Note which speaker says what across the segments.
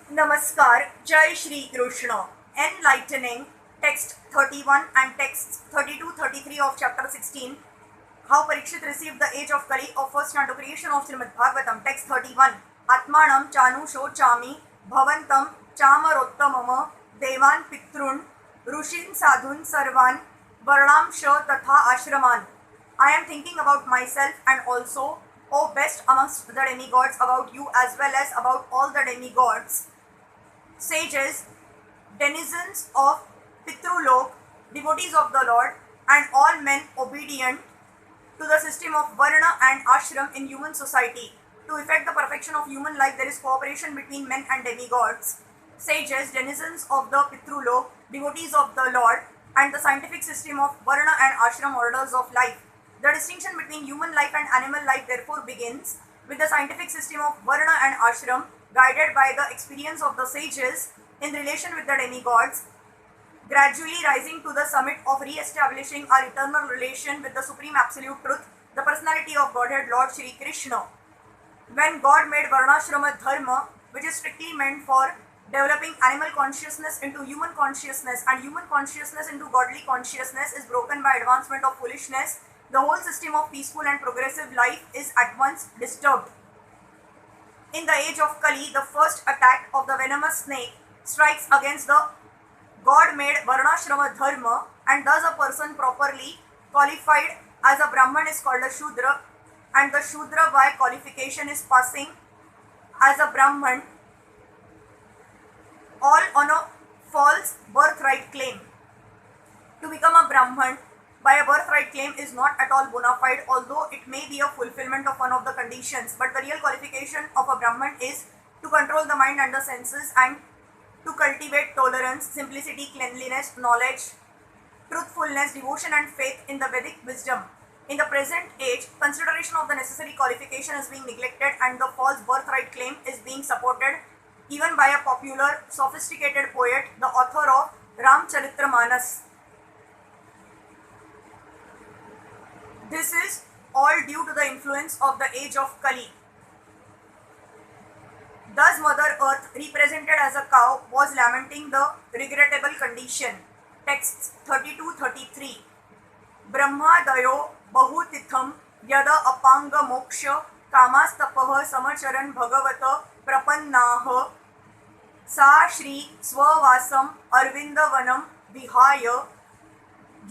Speaker 1: Namaskar, Jai Shri Krishna. Enlightening, text 31 and texts 32-33 of chapter 16. How Pariksit received the age of Kali of first canto creation of Srimad Bhagavatam. Text 31. Atmanam chanusho chami bhavantam chamarottamama devan pitrun rushin sadhun sarvan varnam sha tatha ashraman. I am thinking about myself and also, O best amongst the demigods, about you as well as about all the demigods, sages, denizens of Pitrulok, devotees of the Lord, and all men obedient to the system of Varna and Ashram in human society. To effect the perfection of human life, there is cooperation between men and demigods. Sages, denizens of the Pitrulok, devotees of the Lord, and the scientific system of Varna and Ashram orders of life. The distinction between human life and animal life therefore begins with the scientific system of Varna and Ashram, guided by the experience of the sages in relation with the demigods, gradually rising to the summit of re-establishing our eternal relation with the Supreme Absolute Truth, the personality of Godhead Lord Shri Krishna. When God made Varnashrama Dharma, which is strictly meant for developing animal consciousness into human consciousness and human consciousness into godly consciousness, is broken by advancement of foolishness, the whole system of peaceful and progressive life is at once disturbed. In the age of Kali, the first attack of the venomous snake strikes against the God-made Varnashrama Dharma, and thus a person properly qualified as a Brahman is called a Shudra, and the Shudra by qualification is passing as a Brahman, all on a false birthright claim. To become a Brahman by a birthright claim is not at all bona fide, although it may be a fulfillment of one of the conditions, but the real qualification of a Brahman is to control the mind and the senses and to cultivate tolerance, simplicity, cleanliness, knowledge, truthfulness, devotion and faith in the Vedic wisdom. In the present age, consideration of the necessary qualification is being neglected and the false birthright claim is being supported even by a popular, sophisticated poet, the author of Ramcharitramanas. This is all due to the influence of the age of Kali. Thus Mother Earth, represented as a cow, was lamenting the regrettable condition. Texts 32-33. Brahmadayo bahutitham yada apanga moksha kamastapah samacharan bhagavata prapannah sa Shri swavasam arvindavanam vihaya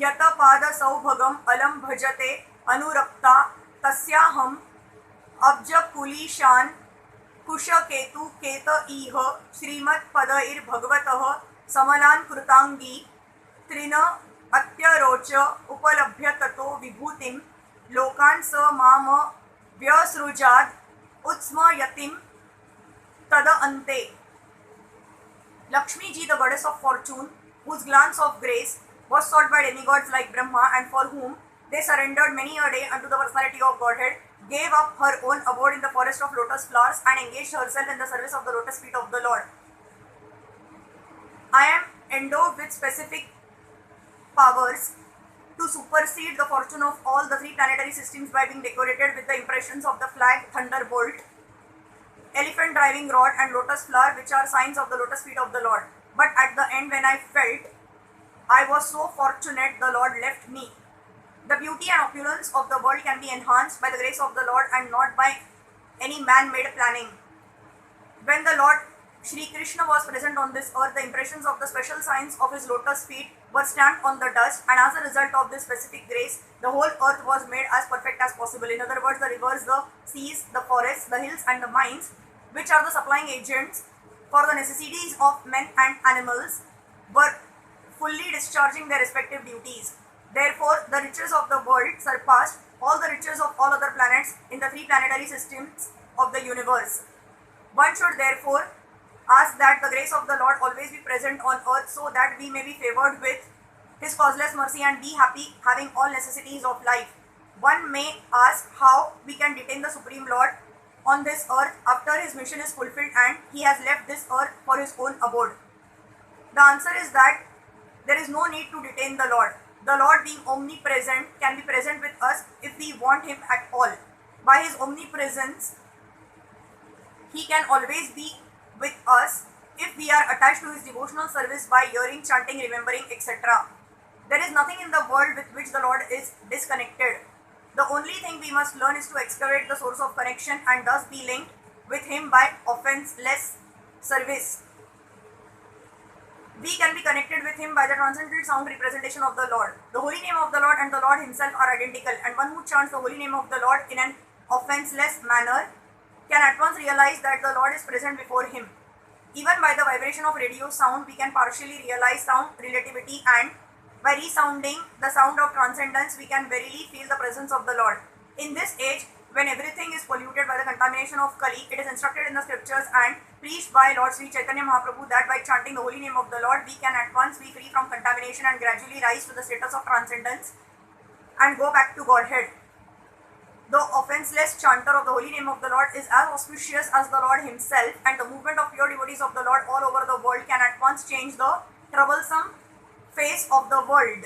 Speaker 1: yatapada saubhagam alam bhajate anurakta tasyaham abjakulishan कुशकेतु केत इह श्रीमत् पदइर भगवतः समलान कृतांगी त्रिन अत्यरोच उपलभ्य ततो विभूतिम लोकान् स माम व्यसृजाद उत्स्मयतिम तद अन्ते. Lakshmi ji, the goddess of fortune, whose glance of grace was sought by demigods like Brahma and for whom they surrendered many a day unto the personality of Godhead, gave up her own abode in the forest of lotus flowers and engaged herself in the service of the lotus feet of the Lord. I am endowed with specific powers to supersede the fortune of all the three planetary systems by being decorated with the impressions of the flag, thunderbolt, elephant driving rod and lotus flower, which are signs of the lotus feet of the Lord. But at the end, when I felt I was so fortunate, the Lord left me. The beauty and opulence of the world can be enhanced by the grace of the Lord and not by any man-made planning. When the Lord Shri Krishna was present on this earth, the impressions of the special signs of his lotus feet were stamped on the dust, and as a result of this specific grace, the whole earth was made as perfect as possible. In other words, the rivers, the seas, the forests, the hills and the mines, which are the supplying agents for the necessities of men and animals, were fully discharging their respective duties. Therefore, the riches of the world surpassed all the riches of all other planets in the three planetary systems of the universe. One should therefore ask that the grace of the Lord always be present on earth so that we may be favored with his causeless mercy and be happy having all necessities of life. One may ask how we can detain the Supreme Lord on this earth after his mission is fulfilled and he has left this earth for his own abode. The answer is that there is no need to detain the Lord. The Lord, being omnipresent, can be present with us if we want him at all. By his omnipresence, he can always be with us attached to his devotional service by hearing, chanting, remembering, etc. There is nothing in the world with which the Lord is disconnected. The only thing we must learn is to excavate the source of connection and thus be linked with him by offenseless service. We can be connected with him by the transcendental sound representation of the Lord. The holy name of the Lord and the Lord himself are identical, and one who chants the holy name of the Lord in an offenseless manner can at once realize that the Lord is present before him. Even by the vibration of radio sound, we can partially realize sound relativity, and by resounding the sound of transcendence, we can verily feel the presence of the Lord. In this age, when everything is polluted by the contamination of Kali, it is instructed in the scriptures and preached by Lord Sri Chaitanya Mahaprabhu that by chanting the holy name of the Lord, we can at once be free from contamination and gradually rise to the status of transcendence and go back to Godhead. The offenseless chanter of the holy name of the Lord is as auspicious as the Lord himself, and the movement of pure devotees of the Lord all over the world can at once change the troublesome face of the world.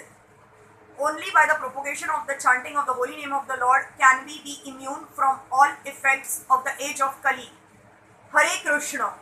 Speaker 1: Only by the propagation of the chanting of the holy name of the Lord can we be immune from all effects of the age of Kali. Hare Krishna.